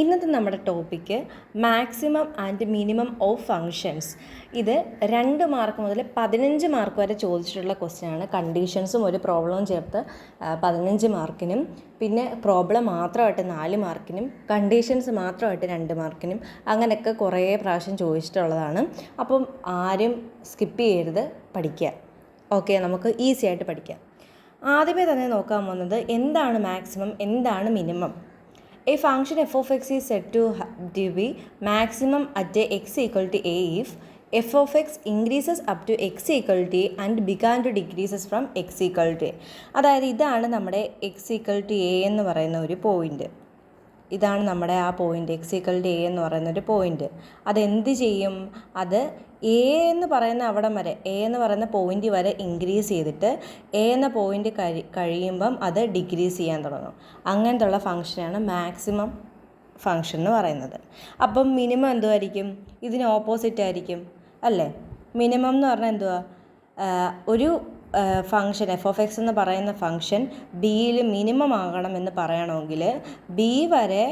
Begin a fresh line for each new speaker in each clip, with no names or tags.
ഇന്നത്തെ നമ്മുടെ topic maximum and minimum of functions. ഇത് 2 മാർക്ക് മുതൽ 15 മാർക്ക് വരെ ചോദിച്ചിട്ടുള്ള ക്വസ്റ്റ്യനാണ്. കണ്ടീഷൻസും ഒരു പ്രോബ്ലവും ചേർത്ത് 15 മാർക്കിനും, പിന്നെ പ്രോബ്ലം മാത്രമായിട്ട് 4 മാർക്കിനും, കണ്ടീഷൻസ് മാത്രമായിട്ട് 2 മാർക്കിനും, അങ്ങനെയൊക്കെ കുറേ പ്രാവശ്യം ചോദിച്ചിട്ടുള്ളതാണ്. അപ്പം ആരും സ്കിപ്പ് ചെയ്യരുത്, പഠിക്കുക. ഓക്കെ, നമുക്ക് ഈസി ആയിട്ട് പഠിക്കാം. ആദ്യമേ തന്നെ നോക്കാൻ പോകുന്നത് എന്താണ് മാക്സിമം, എന്താണ് minimum. A function f of x is said to be maximum at a x equal to a if f of x increases up to x equal to a and began to decreases from x equal to a. അതായത് ഇതാണ് നമ്മുടെ x equal to a എന്ന് പറയുന്ന ഒരു point. ഇതാണ് നമ്മുടെ ആ point, x equal to a എന്ന് പറയുന്നൊരു പോയിൻ്റ്. അതെന്ത് ചെയ്യും? അത് എ എന്ന് പറയുന്ന അവിടം വരെ, എ എന്ന് പറയുന്ന പോയിൻ്റ് വരെ ഇൻക്രീസ് ചെയ്തിട്ട് എ എന്ന പോയിൻ്റ് കഴിയുമ്പം അത് ഡിക്രീസ് ചെയ്യാൻ തുടങ്ങും. അങ്ങനത്തുള്ള ഫംഗ്ഷനാണ് മാക്സിമം ഫംഗ്ഷൻ എന്ന് പറയുന്നത്. അപ്പം മിനിമം എന്തുമായിരിക്കും? ഇതിന് ഓപ്പോസിറ്റ് ആയിരിക്കും അല്ലേ? മിനിമം എന്ന് പറഞ്ഞാൽ എന്തുവാ? ഒരു ഫംഗ്ഷൻ എഫ് ഓഫ് എക്സ് എന്ന് പറയുന്ന ഫംഗ്ഷൻ ബിയിൽ മിനിമം ആകണമെന്ന് പറയണമെങ്കിൽ ബി വരെ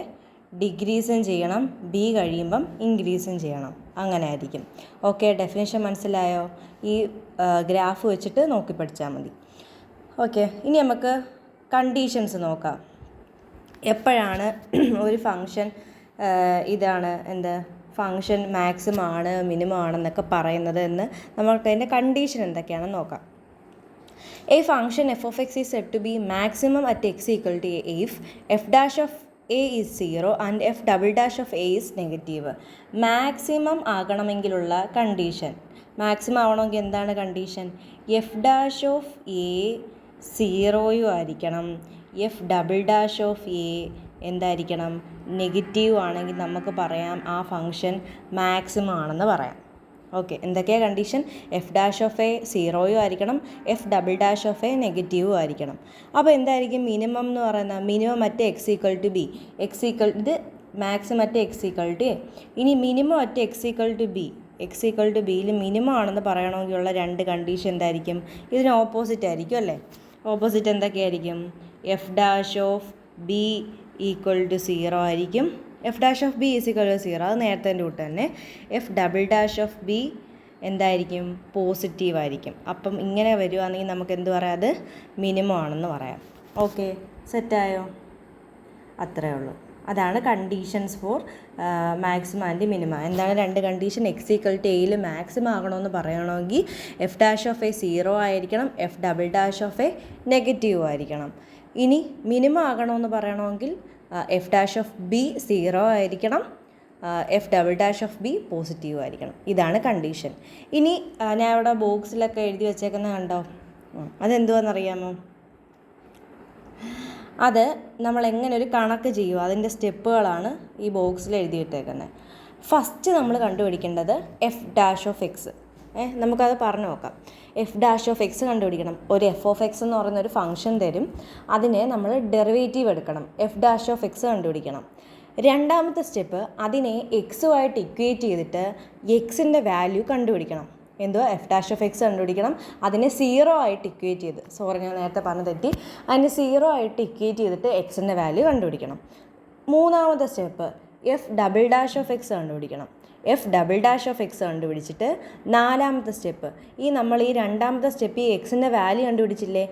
ഡിക്രീസും ചെയ്യണം, ബി കഴിയുമ്പം ഇൻക്രീസും ചെയ്യണം. അങ്ങനെ ആയിരിക്കും. ഓക്കെ, ഡെഫിനേഷൻ മനസ്സിലായോ? ഈ ഗ്രാഫ് വെച്ചിട്ട് നോക്കി പഠിച്ചാൽ മതി. ഓക്കെ, ഇനി നമുക്ക് കണ്ടീഷൻസ് നോക്കാം. എപ്പോഴാണ് ഒരു ഫംഗ്ഷൻ ഇതാണ് ഫംഗ്ഷൻ മാക്സിമം ആണ് മിനിമം ആണെന്നൊക്കെ പറയുന്നത് എന്ന് നമുക്ക് അതിൻ്റെ കണ്ടീഷൻ എന്തൊക്കെയാണെന്ന് നോക്കാം. A function f of x is said to be maximum at x equal to a if f dash of a is 0 and f double dash of a is negative. Maximum ആകണമെങ്കിലുള്ള condition, maximum ആവണമെങ്കിൽ എന്താണ് condition? F dash of A 0 ആയിരിക്കണം, F double dash of A എന്തായിരിക്കണം? Negative ആണെങ്കിൽ നമുക്ക് പറയാം ആ function maximum ആണെന്ന് പറയാം. ഓക്കെ, എന്തൊക്കെയാണ് condition? F dash of A 0 ആയിരിക്കണം, F double dash of A നെഗറ്റീവും ആയിരിക്കണം. അപ്പോൾ എന്തായിരിക്കും മിനിമം എന്ന് പറയുന്നത്? Minimum at X equal to B, ഇത് maximum at X equal to A. ഇനി minimum at X equal to B, X equal to ബിയിൽ മിനിമം ആണെന്ന് പറയണമെങ്കിലുള്ള 2 കണ്ടീഷൻ എന്തായിരിക്കും? ഇതിന് ഓപ്പോസിറ്റ് ആയിരിക്കും അല്ലേ? ഓപ്പോസിറ്റ് എന്തൊക്കെയായിരിക്കും? F dash of B equal to 0 ആയിരിക്കും, F dash of B is equal to 0, അത് നേരത്തെ റൂട്ട് തന്നെ. F double dash of B എന്തായിരിക്കും? പോസിറ്റീവ് ആയിരിക്കും. അപ്പം ഇങ്ങനെ വരുവാണെങ്കിൽ നമുക്ക് എന്ത് പറയാം? അത് മിനിമം ആണെന്ന് പറയാം. ഓക്കെ, സെറ്റായോ? അത്രയേ ഉള്ളൂ. അതാണ് conditions for maximum and minimum. എന്താണ് 2 കണ്ടീഷൻ? എക്സ് ഈക്വൽ ടു എയിൽ മാക്സിമം ആകണമെന്ന് പറയണമെങ്കിൽ എഫ് ഡാഷ് ഓഫ് എ 0 ആയിരിക്കണം, F double dash of A negative ആയിരിക്കണം. ഇനി മിനിമം ആകണമെന്ന് പറയണമെങ്കിൽ എഫ് ഡാഷ് ഓഫ് ബി 0 ആയിരിക്കണം, F double dash of B positive ആയിരിക്കണം. ഇതാണ് കണ്ടീഷൻ. ഇനി ഞാൻ ഇവിടെ ബോക്സിലൊക്കെ എഴുതി വെച്ചേക്കുന്നത് കണ്ടോ? അതെന്തുവാണെന്നറിയാമോ? അത് നമ്മൾ എങ്ങനെ ഒരു കണക്ക് ചെയ്യുമോ അതിൻ്റെ സ്റ്റെപ്പുകളാണ് ഈ ബോക്സിൽ എഴുതിയിട്ടേക്കുന്നത്. ഫസ്റ്റ് നമ്മൾ കണ്ടുപിടിക്കേണ്ടത് എഫ് ഡാഷ് ഓഫ് എക്സ്. നമുക്കത് പറഞ്ഞു നോക്കാം. എഫ് ഡാഷ് ഓഫ് എക്സ് കണ്ടുപിടിക്കണം. ഒരു എഫ് ഓഫ് എക്സ് എന്ന് പറയുന്ന ഒരു ഫംഗ്ഷൻ തരും, അതിനെ നമ്മൾ ഡെറിവേറ്റീവ് എടുക്കണം, എഫ് ഡാഷ് ഓഫ് എക്സ് കണ്ടുപിടിക്കണം. രണ്ടാമത്തെ സ്റ്റെപ്പ് അതിനെ എക്സുമായിട്ട് ഇക്വേറ്റ് ചെയ്തിട്ട് എക്സിൻ്റെ വാല്യൂ കണ്ടുപിടിക്കണം. എഫ് ഡാഷ് ഓഫ് എക്സ് കണ്ടുപിടിക്കണം, അതിനെ 0 ആയിട്ട് ഇക്വേറ്റ് ചെയ്ത്, ഞാൻ നേരത്തെ പറഞ്ഞു തെറ്റി, അതിനെ 0 ആയിട്ട് ഇക്വേറ്റ് ചെയ്തിട്ട് എക്സിൻ്റെ വാല്യൂ കണ്ടുപിടിക്കണം. മൂന്നാമത്തെ step F double dash of X കണ്ടുപിടിക്കണം. F double dash of X കണ്ടുപിടിച്ചിട്ട് നാലാമത്തെ സ്റ്റെപ്പ് നമ്മൾ ഈ രണ്ടാമത്തെ സ്റ്റെപ്പ് ഈ എക്സിൻ്റെ വാല്യൂ കണ്ടുപിടിച്ചില്ലേ,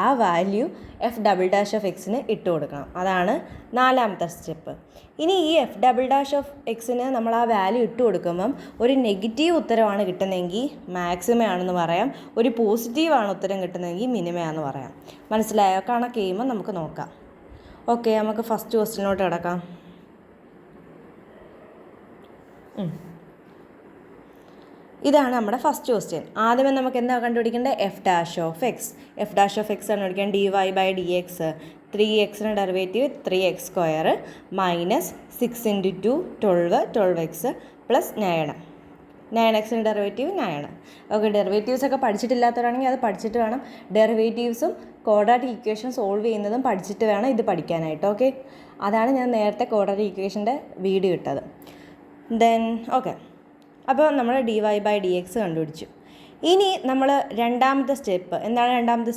ആ value F double dash of എക്സിന് ഇട്ട് കൊടുക്കണം. അതാണ് നാലാമത്തെ സ്റ്റെപ്പ്. ഇനി ഈ എഫ് ഡബിൾ ഡാഷ് ഓഫ് എക്സിന് നമ്മൾ ആ വാല്യൂ ഇട്ട് കൊടുക്കുമ്പം ഒരു നെഗറ്റീവ് ഉത്തരമാണ് കിട്ടുന്നതെങ്കിൽ മാക്സിമം ആണെന്ന് പറയാം, ഒരു പോസിറ്റീവാണ് ഉത്തരം കിട്ടുന്നതെങ്കിൽ മിനിമയാണെന്ന് പറയാം. മനസ്സിലായോ? കണക്ക് ചെയ്യുമ്പോൾ നമുക്ക് നോക്കാം. ഓക്കെ, നമുക്ക് ഫസ്റ്റ് ക്വസ്റ്റ്യനിലോട്ട് കിടക്കാം. ഇതാണ് നമ്മുടെ ഫസ്റ്റ് ക്വസ്റ്റ്യൻ. ആദ്യമേ നമുക്ക് എന്താ കണ്ടുപിടിക്കേണ്ടത്? F dash of X. F dash of X കണ്ടുപിടിക്കാൻ dy/dx, 3x derivative 3x² minus 6 × 2 12, 12x plus 9. 9x derivative 9. Okay, derivatives ഒക്കെ പഠിച്ചിട്ടില്ലാത്തവരാണെങ്കിൽ അത് പഠിച്ചിട്ട് വേണം. ഡെറിവേറ്റീവ്സും ക്വാഡ്രാറ്റിക് ഇക്വേഷൻ സോൾവ് ചെയ്യുന്നതും പഠിച്ചിട്ട് വേണം ഇത് പഠിക്കാനായിട്ട്. ഓക്കെ, അതാണ് ഞാൻ നേരത്തെ ക്വാഡ്രാറ്റിക് ഇക്വേഷൻ്റെ വീഡിയോ ഇട്ടത്. ഓക്കെ, അപ്പോൾ നമ്മൾ dy/dx കണ്ടുപിടിച്ചു. ഇനി നമ്മൾ രണ്ടാമത്തെ സ്റ്റെപ്പ് എന്താണ്? രണ്ടാമത്തെ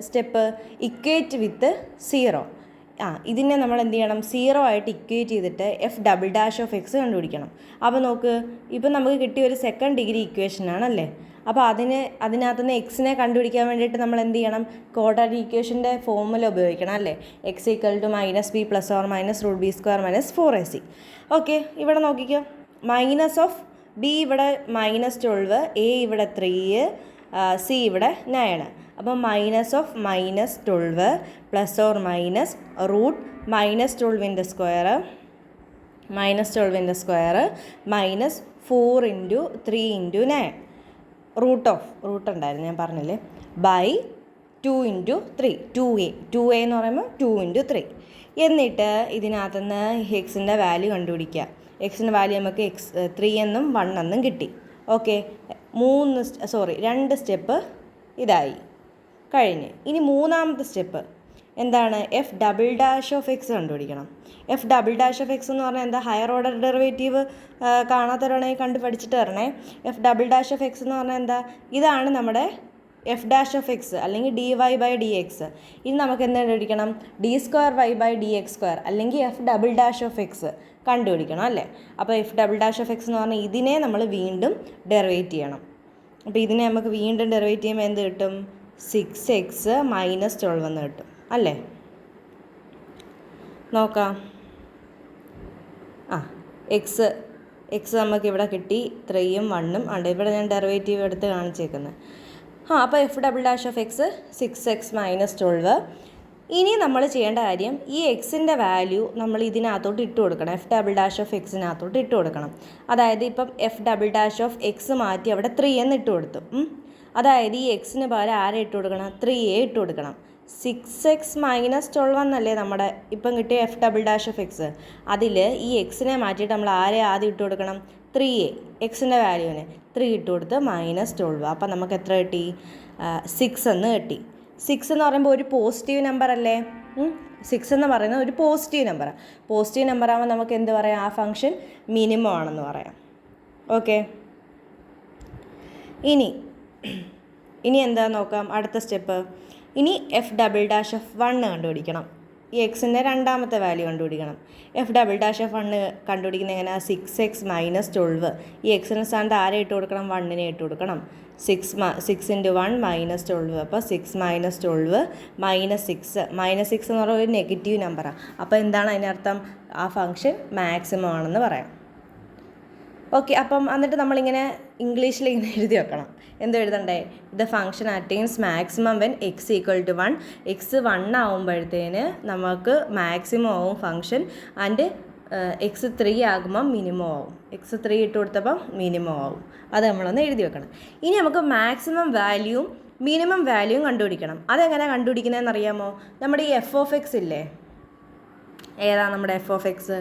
സ്റ്റെപ്പ് ഇക്വേറ്റ് വിത്ത് 0. ഇതിനെ നമ്മൾ എന്ത് ചെയ്യണം, 0 ആയിട്ട് ഇക്വേറ്റ് ചെയ്തിട്ട് F double dash of X കണ്ടുപിടിക്കണം. അപ്പോൾ നോക്ക്, ഇപ്പം നമുക്ക് കിട്ടിയ ഒരു സെക്കൻഡ് ഡിഗ്രി ഇക്വേഷനാണല്ലേ. അപ്പോൾ അതിനകത്ത് നിന്ന് എക്സിനെ കണ്ടുപിടിക്കാൻ വേണ്ടിയിട്ട് നമ്മൾ എന്ത് ചെയ്യണം, ക്വാഡ്രാറ്റിക് ഇക്വേഷൻ്റെ ഫോർമുല ഉപയോഗിക്കണം അല്ലേ. X equal to -b + or -√b² - 4ac. Okay, ഇവിടെ നോക്കിക്കോ, മൈനസ് ഓഫ് ബി ഇവിടെ -12, എ ഇവിടെ 3, സി ഇവിടെ 9. അപ്പോൾ -12 + or -√-12 സ്ക്വയർ -4 × 3 × 9 റൂട്ട് ഉണ്ടായിരുന്നു ഞാൻ പറഞ്ഞില്ലേ, ബൈ 2 × 3 2a എന്ന് പറയുമ്പോൾ 2 × 3. എന്നിട്ട് ഇതിനകത്തുനിന്ന് എക്സിൻ്റെ വാല്യൂ കണ്ടുപിടിക്കുക. എക്സിൻ്റെ വാല്യൂ നമുക്ക് 3 എന്നും 1 എന്നും കിട്ടി. ഓക്കെ, 2 സ്റ്റെപ്പ് ഇതായി കഴിഞ്ഞ്. ഇനി മൂന്നാമത്തെ സ്റ്റെപ്പ് എന്താണ്, F double dash of X കണ്ടുപിടിക്കണം. F double dash of X എന്ന് പറഞ്ഞാൽ എന്താ, ഹയർ ഓർഡർ ഡെറിവേറ്റീവ് കാണാത്തവരാണെങ്കിൽ കണ്ട് പഠിച്ചിട്ട് വരണേ. F double dash of X എന്ന് പറഞ്ഞാൽ എന്താ, ഇതാണ് നമ്മുടെ എഫ് ഡാഷ് ഓഫ് എക്സ് അല്ലെങ്കിൽ dy/dx. ഇനി നമുക്ക് എന്ത് കണ്ടുപിടിക്കണം, d²y/dx² അല്ലെങ്കിൽ F double dash of X കണ്ടുപിടിക്കണം അല്ലേ. അപ്പോൾ F double dash of X എന്ന് പറഞ്ഞാൽ ഇതിനെ നമ്മൾ വീണ്ടും ഡെറിവേറ്റ് ചെയ്യണം. അപ്പോൾ ഇതിനെ നമുക്ക് വീണ്ടും ഡെറിവേറ്റ് ചെയ്യുമ്പോൾ എന്ത് കിട്ടും, 6x - 12 എന്ന് കിട്ടും അല്ലേ. നോക്കാം, എക്സ് നമുക്ക് ഇവിടെ കിട്ടി, 3ഉം 1ഉം ഉണ്ട്. ഇവിടെ ഞാൻ ഡെറിവേറ്റീവ് എടുത്ത് കാണിച്ചേക്കുന്നത്. അപ്പോൾ F double dash of X 6x - 12. ഇനി നമ്മൾ ചെയ്യേണ്ട കാര്യം, ഈ എക്സിൻ്റെ വാല്യൂ നമ്മൾ ഇതിനകത്തോട്ട് ഇട്ട് കൊടുക്കണം, എഫ് ഡബിൾ ഡാഷ് ഓഫ് എക്സിനകത്തോട്ട് ഇട്ട് കൊടുക്കണം. അതായത് ഇപ്പം F double dash of X മാറ്റി അവിടെ 3 എന്ന് ഇട്ട് കൊടുത്തു. അതായത് ഈ എക്സിന് പകരം ആരെ ഇട്ട് കൊടുക്കണം, 3a ഇട്ട് കൊടുക്കണം. 6x - 12 എന്നല്ലേ നമ്മുടെ ഇപ്പം കിട്ടിയ F double dash of X. അതിൽ ഈ എക്സിനെ മാറ്റിയിട്ട് നമ്മൾ ആരെ ആദ്യം ഇട്ട് കൊടുക്കണം, 3a, എക്സിൻ്റെ വാല്യൂവിന് 3 ഇട്ട് കൊടുത്ത് -12. അപ്പം നമുക്ക് എത്ര കിട്ടി, 6 എന്ന് കിട്ടി. 6 എന്ന് പറയുമ്പോൾ ഒരു പോസിറ്റീവ് നമ്പർ അല്ലേ. 6 എന്ന് പറയുന്നത് ഒരു പോസിറ്റീവ് നമ്പറാണ്. പോസിറ്റീവ് നമ്പർ ആകുമ്പോൾ നമുക്ക് എന്ത് പറയാം, ആ ഫംഗ്ഷൻ മിനിമം ആണെന്ന് പറയാം. ഓക്കെ, ഇനി എന്താ നോക്കാം, അടുത്ത സ്റ്റെപ്പ്. ഇനി എഫ് ഡബിൾ ഡാഷ് ഓഫ് 1 കണ്ടുപിടിക്കണം. ഈ എക്സിൻ്റെ രണ്ടാമത്തെ വാല്യൂ കണ്ടുപിടിക്കണം. എഫ് ഡബിൾ ഡാഷ് ഓഫ് 1 കണ്ടുപിടിക്കുന്നത് എങ്ങനെയാണ്, 6x - 12. ഈ എക്സിന് സ്ഥാനത്ത് ആരെ ഇട്ട് കൊടുക്കണം, 1നെ ഇട്ട് കൊടുക്കണം. 6 × 1 -12. അപ്പോൾ 6 - 12 -6 എന്ന് പറയുന്നത് ഒരു നെഗറ്റീവ് നമ്പറാണ്. അപ്പോൾ എന്താണ് അതിനർത്ഥം, ആ ഫംഗ്ഷൻ മാക്സിമം ആണെന്ന് പറയാം. ഓക്കെ, അപ്പം എന്നിട്ട് നമ്മളിങ്ങനെ ഇംഗ്ലീഷിൽ ഇങ്ങനെ എഴുതി വെക്കണം. എന്തോ എഴുതണ്ടേ, the function attains maximum when X equal to 1. X 1 ആകുമ്പോഴത്തേന് നമുക്ക് മാക്സിമം ആവും ഫംഗ്ഷൻ, ആൻഡ് എക്സ് 3 ആകുമ്പം മിനിമം ആവും. എക്സ് 3 ഇട്ട് കൊടുത്തപ്പം മിനിമം ആവും. അത് നമ്മളൊന്ന് എഴുതി വെക്കണം. ഇനി നമുക്ക് മാക്സിമം വാല്യൂവും മിനിമം വാല്യൂവും കണ്ടുപിടിക്കണം. അതെങ്ങനെ കണ്ടുപിടിക്കുന്നതെന്ന് അറിയാമോ, നമ്മുടെ ഈ എഫ് ഓഫ് എക്സ് ഇല്ലേ, ഏതാ നമ്മുടെ എഫ് ഓഫ് എക്സ്,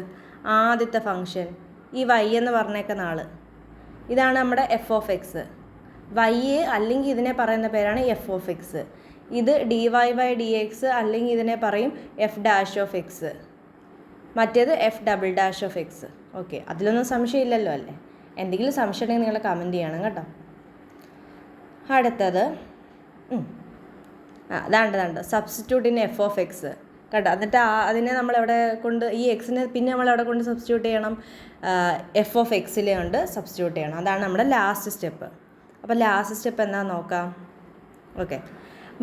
ആദ്യത്തെ ഫംഗ്ഷൻ, ഈ y എന്ന് പറഞ്ഞേക്കുന്ന ആൾ, ഇതാണ് നമ്മുടെ എഫ് ഓഫ് എക്സ്. y അല്ലെങ്കിൽ ഇതിനെ പറയുന്ന പേരാണ് എഫ് ഓഫ് എക്സ്. ഇത് dy/dx അല്ലെങ്കിൽ ഇതിനെ പറയും എഫ് ഡാഷ് ഓഫ് എക്സ്, മറ്റേത് F double dash of X. Okay, അതിലൊന്നും സംശയമില്ലല്ലോ അല്ലേ. എന്തെങ്കിലും സംശയം ഉണ്ടെങ്കിൽ നിങ്ങൾ കമൻറ്റ് ചെയ്യണം കേട്ടോ. അടുത്തത് അതാണ്ട് substitute in F of X കേട്ടോ. എന്നിട്ട് അതിനെ നമ്മളെവിടെ കൊണ്ട്, ഈ എക്സിനെ പിന്നെ നമ്മളെവിടെ കൊണ്ട് സബ്സ്റ്റിറ്റ്യൂട്ട് ചെയ്യണം, എഫ് ഓഫ് എക്സിലെ കൊണ്ട് സബ്സ്റ്റിറ്റ്യൂട്ട് ചെയ്യണം. അതാണ് നമ്മുടെ ലാസ്റ്റ് സ്റ്റെപ്പ്. അപ്പോൾ ലാസ്റ്റ് സ്റ്റെപ്പ് എന്താണെന്ന് നോക്കാം. Okay,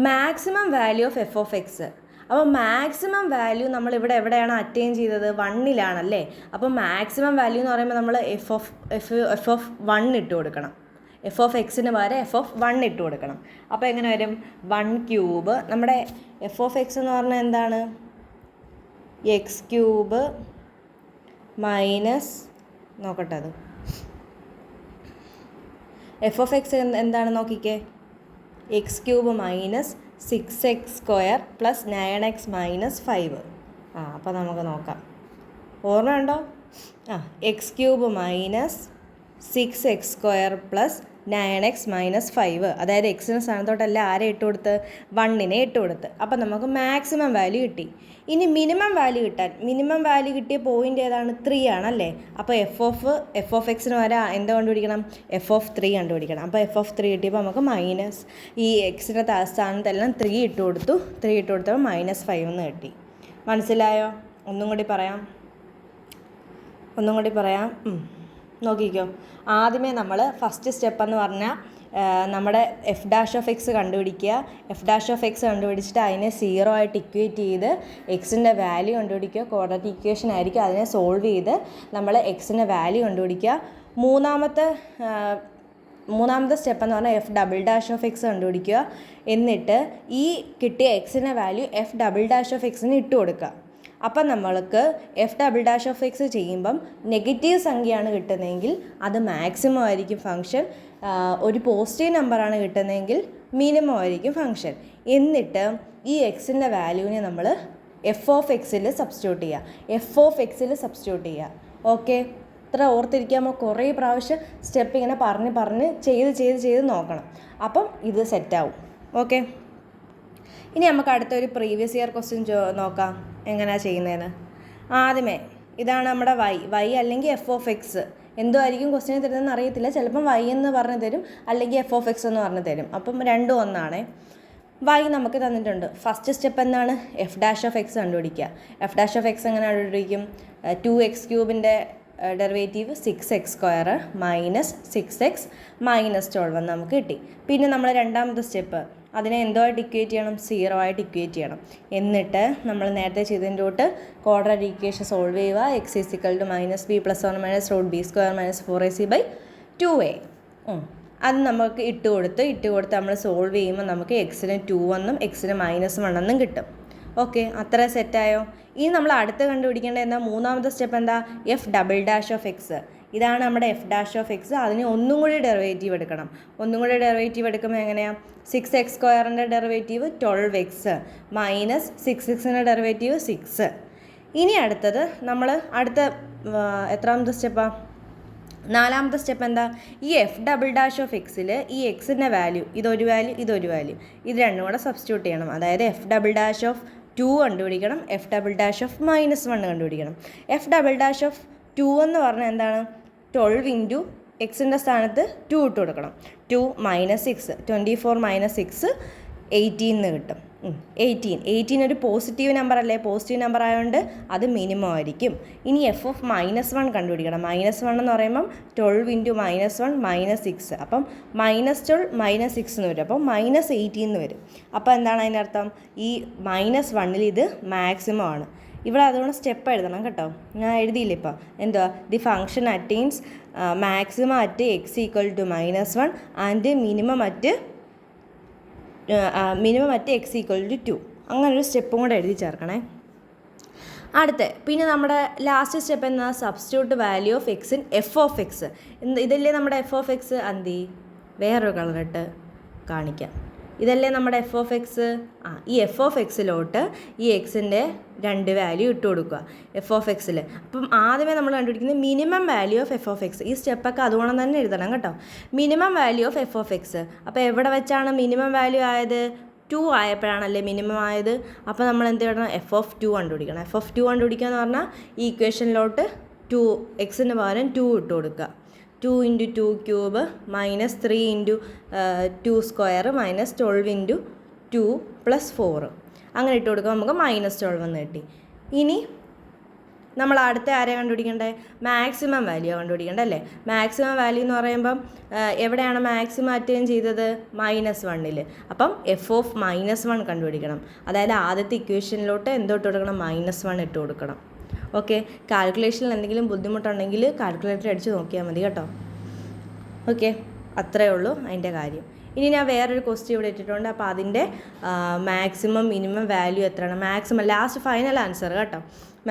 maximum value of F of X. അപ്പോൾ മാക്സിമം വാല്യൂ നമ്മളിവിടെ എവിടെയാണ് അറ്റൈൻ ചെയ്തത്, 1ലാണല്ലേ. അപ്പോൾ മാക്സിമം വാല്യൂ എന്ന് പറയുമ്പോൾ നമ്മൾ എഫ് ഓഫ് 1 ഇട്ട് കൊടുക്കണം. എഫ് ഓഫ് എക്സിന് പകരം എഫ് ഓഫ് 1 ഇട്ട് കൊടുക്കണം. അപ്പോൾ എങ്ങനെ വരും, 1³ നമ്മുടെ എഫ് ഓഫ് എക്സ് എന്ന് പറഞ്ഞാൽ എന്താണ്, x³ മൈനസ്, നോക്കട്ടെ അത് എഫ് ഓഫ് എക്സ് എന്താണ് നോക്കിക്കേ, x³ minus 6x² plus 9x minus 5. അപ്പോൾ നമുക്ക് നോക്കാം, ഓർമ്മയുണ്ടോ, x³ minus 6x² plus 9x minus 5. അതായത് എക്സിന് സ്ഥാനത്തോട്ടല്ല ആരെ ഇട്ട് കൊടുത്ത്, 1നെ ഇട്ട് കൊടുത്ത്. അപ്പം നമുക്ക് മാക്സിമം വാല്യൂ കിട്ടി. ഇനി മിനിമം വാല്യൂ കിട്ടാൻ, മിനിമം വാല്യൂ കിട്ടിയ പോയിൻ്റ് ഏതാണ്, 3 ആണല്ലേ. അപ്പോൾ എഫ് ഓഫ് എക്സിന് വരെ എന്താ കണ്ടുപിടിക്കണം, എഫ് ഓഫ് 3 കണ്ടുപിടിക്കണം. അപ്പോൾ എഫ് ഓഫ് 3 കിട്ടിയപ്പോൾ നമുക്ക് മൈനസ്, ഈ എക്സിൻ്റെ സ്ഥാനത്തെല്ലാം 3 ഇട്ട് കൊടുത്തു. 3 ഇട്ട് കൊടുത്തപ്പോൾ -5 എന്ന് കിട്ടി. മനസ്സിലായോ? ഒന്നും കൂടി പറയാം. നോക്കിക്കോ. ആദ്യമേ നമ്മൾ ഫസ്റ്റ് സ്റ്റെപ്പ് എന്ന് പറഞ്ഞാൽ നമ്മുടെ എഫ് ഡാഷ് ഓഫ് എക്സ് കണ്ടുപിടിക്കുക. എഫ് ഡാഷ് ഓഫ് എക്സ് കണ്ടുപിടിച്ചിട്ട് അതിനെ 0 ആയിട്ട് ഇക്വേറ്റ് ചെയ്ത് എക്സിൻ്റെ വാല്യൂ കണ്ടുപിടിക്കുക. ക്വാഡ്രാറ്റിക് ഇക്വേഷൻ ആയിരിക്കും. അതിനെ സോൾവ് ചെയ്ത് നമ്മൾ എക്സിൻ്റെ വാല്യൂ കണ്ടുപിടിക്കുക. മൂന്നാമത്തെ സ്റ്റെപ്പ് എന്ന് പറഞ്ഞാൽ F double dash of X കണ്ടുപിടിക്കുക. എന്നിട്ട് ഈ കിട്ടിയ എക്സിൻ്റെ value F double dash of എക്സിന് ഇട്ട് കൊടുക്കുക. അപ്പം നമ്മൾക്ക് F double dash of X ചെയ്യുമ്പം നെഗറ്റീവ് സംഖ്യയാണ് കിട്ടുന്നതെങ്കിൽ അത് മാക്സിമം ആയിരിക്കും ഫംഗ്ഷൻ. ഒരു പോസിറ്റീവ് നമ്പറാണ് കിട്ടുന്നതെങ്കിൽ മിനിമം ആയിരിക്കും ഫംഗ്ഷൻ. എന്നിട്ട് ഈ എക്സിൻ്റെ വാല്യൂവിനെ നമ്മൾ എഫ് ഓഫ് എക്സിൽ സബ്സ്റ്റിറ്റ്യൂട്ട് ചെയ്യുക. ഓക്കെ, ഇത്ര ഓർത്തിരിക്കാമോ? കുറേ പ്രാവശ്യം സ്റ്റെപ്പ് ഇങ്ങനെ പറഞ്ഞ് ചെയ്ത് നോക്കണം. അപ്പം ഇത് സെറ്റാവും. ഓക്കെ, ഇനി നമുക്ക് അടുത്തൊരു പ്രീവിയസ് ഇയർ ക്വസ്റ്റ്യൻ നോക്കാം എങ്ങനെയാണ് ചെയ്യുന്നതെന്ന്. ആദ്യമേ ഇതാണ് നമ്മുടെ വൈ അല്ലെങ്കിൽ എഫ് ഓഫ് എക്സ്. എന്തോ ആയിരിക്കും ക്വസ്റ്റ്യൻ തരുന്നതെന്ന് അറിയത്തില്ല. ചിലപ്പം വൈ എന്ന് പറഞ്ഞു തരും, അല്ലെങ്കിൽ എഫ് ഓഫ് എക്സ് എന്ന് പറഞ്ഞു തരും. അപ്പം രണ്ടും ഒന്നാണ്. വൈ നമുക്ക് തന്നിട്ടുണ്ട്. ഫസ്റ്റ് സ്റ്റെപ്പ് എന്താണ്? എഫ് ഡാഷ് ഓഫ് എക്സ് കണ്ടുപിടിക്കുക. എഫ് ഡാഷ് ഓഫ് എക്സ് എങ്ങനെ കണ്ടുപിടിക്കും? 2x³ derivative 6x² minus 6x minus 12 നമുക്ക് കിട്ടി. പിന്നെ നമ്മൾ രണ്ടാമത്തെ സ്റ്റെപ്പ് അതിനെ എന്തോ ആയിട്ട് ഇക്വേറ്റ് ചെയ്യണം? 0 ആയിട്ട് ഇക്വേറ്റ് ചെയ്യണം. എന്നിട്ട് നമ്മൾ നേരത്തെ ചെയ്തതിൻ്റെ തൊട്ട് ക്വാഡ്രാറ്റിക് ഇക്വേഷൻ സോൾവ് ചെയ്യുക. x = -b + 1 - √b² - 4ac/2a. അത് നമുക്ക് ഇട്ട് കൊടുത്ത് നമ്മൾ സോൾവ് ചെയ്യുമ്പോൾ നമുക്ക് എക്സിന് 2 എന്നും എക്സിന് -1 എന്നും കിട്ടും. ഓക്കെ, അത്ര സെറ്റായോ? ഇനി നമ്മൾ അടുത്ത് കണ്ടുപിടിക്കേണ്ടത് എന്താ? മൂന്നാമത്തെ സ്റ്റെപ്പ് എന്താ? F double dash of X. ഇതാണ് നമ്മുടെ എഫ് ഡാഷ് ഓഫ് എക്സ്. അതിന് ഒന്നും കൂടി ഡെറിവേറ്റീവ് എടുക്കണം. എടുക്കുമ്പോൾ എങ്ങനെയാണ്? 6x² derivative 12x minus 6x derivative 6. ഇനി അടുത്തത് നമ്മൾ എത്രാമത്തെ സ്റ്റെപ്പാണ്? നാലാമത്തെ സ്റ്റെപ്പ് എന്താ? ഈ എഫ് ഡബിൾ ഡാഷ് ഓഫ് എക്സിൽ ഈ എക്സിൻ്റെ വാല്യൂ ഇതൊരു വാല്യൂ ഇത് രണ്ടും കൂടെ സബ്സ്റ്റിറ്റ്യൂട്ട് ചെയ്യണം. അതായത് എഫ് ഡബിൾ ഡാഷ് ഓഫ് 2 കണ്ടുപിടിക്കണം, എഫ് ഡബിൾ ഡാഷ് ഓഫ് -1 കണ്ടുപിടിക്കണം. എഫ് ഡബിൾ ഡാഷ് ഓഫ് 2 എന്ന് പറഞ്ഞാൽ എന്താണ്? 12 ഇൻറ്റു എക്സിൻ്റെ സ്ഥാനത്ത് 2 ഇട്ട് കൊടുക്കണം. 2 - 6 24 - 6 18 കിട്ടും. 18 ഒരു പോസിറ്റീവ് നമ്പർ അല്ലേ? പോസിറ്റീവ് നമ്പർ ആയതുകൊണ്ട് അത് മിനിമം ആയിരിക്കും. ഇനി എഫ് ഓഫ് -1 കണ്ടുപിടിക്കണം. -1 എന്ന് പറയുമ്പം 12 ഇൻറ്റു -1 -6. അപ്പം -12 -6 എന്ന് വരും. അപ്പം -18 വരും. അപ്പോൾ എന്താണ് അതിനർത്ഥം? ഈ -1 ഇത് മാക്സിമം ആണ്. ഇവിടെ അതുകൊണ്ട് സ്റ്റെപ്പ് എഴുതണം കേട്ടോ. ഞാൻ എഴുതിയില്ല ഇപ്പോൾ. എന്തുവാ? The function attains maximum at x = -1 and minimum at x = 2. അങ്ങനൊരു സ്റ്റെപ്പും കൂടെ എഴുതി ചേർക്കണേ. പിന്നെ നമ്മുടെ ലാസ്റ്റ് സ്റ്റെപ്പ് എന്താ? Substitute value of X in F of X. ഇതല്ലേ നമ്മുടെ എഫ് ഓഫ് എക്സ്? വേറൊരു കളറിട്ട് കാണിക്കാം. ഇതല്ലേ നമ്മുടെ എഫ് ഓഫ് എക്സ്? ഈ എഫ് ഓഫ് എക്സിലോട്ട് ഈ എക്സിൻ്റെ 2 വാല്യൂ ഇട്ട് കൊടുക്കുക എഫ് ഓഫ് എക്സിൽ. അപ്പം ആദ്യമേ നമ്മൾ കണ്ടുപിടിക്കുന്നത് minimum value of F of X. ഈ സ്റ്റെപ്പൊക്കെ അതുകൊണ്ട് തന്നെ എഴുതണം കേട്ടോ. Minimum value of F of X. അപ്പോൾ എവിടെ വെച്ചാണ് മിനിമം വാല്യൂ ആയത്? 2 ആയപ്പോഴാണല്ലേ മിനിമം ആയത്. അപ്പോൾ നമ്മൾ എന്ത് ചെയ്യണം? എഫ് ഓഫ് 2 കണ്ടുപിടിക്കണം. എഫ് ഓഫ് 2 കണ്ടുപിടിക്കുക എന്ന് പറഞ്ഞാൽ ഈ ഇക്വേഷനിലോട്ട് 2 എക്സിന് പകരം 2 ഇട്ട് കൊടുക്കുക. 2 × 2³ -3 × 2² -12 × 2 + 4 അങ്ങനെ ഇട്ട് കൊടുക്കുമ്പോൾ നമുക്ക് -12 എന്ന് കിട്ടി. ഇനി നമ്മൾ അടുത്ത ആരെയാണ് കണ്ടുപിടിക്കേണ്ടത്? മാക്സിമം വാല്യൂ കണ്ടുപിടിക്കേണ്ടത് അല്ലേ? മാക്സിമം വാല്യൂ എന്ന് പറയുമ്പം എവിടെയാണ് മാക്സിമം അറ്റൈൻ ചെയ്തത്? -1. അപ്പം എഫ് ഓഫ് -1 കണ്ടുപിടിക്കണം. അതായത് ആദ്യത്തെ ഇക്വേഷനിലോട്ട് എന്തോ ഇട്ട് കൊടുക്കണം? -1 ഇട്ട് കൊടുക്കണം. ഓക്കെ, കാൽക്കുലേഷനിൽ എന്തെങ്കിലും ബുദ്ധിമുട്ടുണ്ടെങ്കിൽ കാൽക്കുലേറ്റർ അടിച്ച് നോക്കിയാൽ മതി കേട്ടോ. ഓക്കെ, അത്രയേ ഉള്ളൂ അതിൻ്റെ കാര്യം. ഇനി ഞാൻ വേറൊരു ക്വസ്റ്റ്യൻ ഇവിടെ ഇട്ടിട്ടുണ്ട്. അപ്പോൾ അതിൻ്റെ മാക്സിമം മിനിമം വാല്യൂ എത്രയാണ്? മാക്സിമം ലാസ്റ്റ് ഫൈനൽ ആൻസർ കേട്ടോ.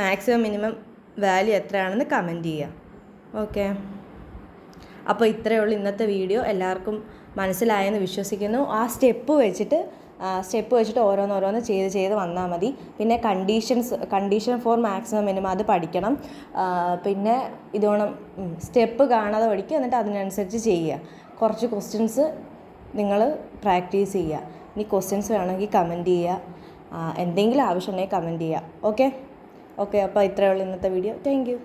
മാക്സിമം മിനിമം വാല്യൂ എത്രയാണെന്ന് കമൻറ്റ് ചെയ്യുക. ഓക്കെ, അപ്പോൾ ഇത്രയേ ഉള്ളൂ ഇന്നത്തെ വീഡിയോ. എല്ലാവർക്കും മനസ്സിലായെന്ന് വിശ്വസിക്കുന്നു. ആ സ്റ്റെപ്പ് വെച്ചിട്ട് ഓരോന്ന് ചെയ്ത് വന്നാൽ മതി. പിന്നെ കണ്ടീഷൻ ഫോർ മാക്സിമം മിനിമം അത് പഠിക്കണം. പിന്നെ ഇതോണം സ്റ്റെപ്പ് കാണാതെ പഠിക്കുക. എന്നിട്ട് അതിനനുസരിച്ച് ചെയ്യുക. കുറച്ച് ക്വസ്റ്റ്യൻസ് നിങ്ങൾ പ്രാക്ടീസ് ചെയ്യുക. ഇനി ക്വസ്റ്റ്യൻസ് വേണമെങ്കിൽ കമൻറ്റ് ചെയ്യുക. എന്തെങ്കിലും ആവശ്യമുണ്ടെങ്കിൽ കമൻറ്റ് ചെയ്യുക. ഓക്കെ, അപ്പോൾ ഇത്രയേ ഉള്ളൂ ഇന്നത്തെ വീഡിയോ. Thank you.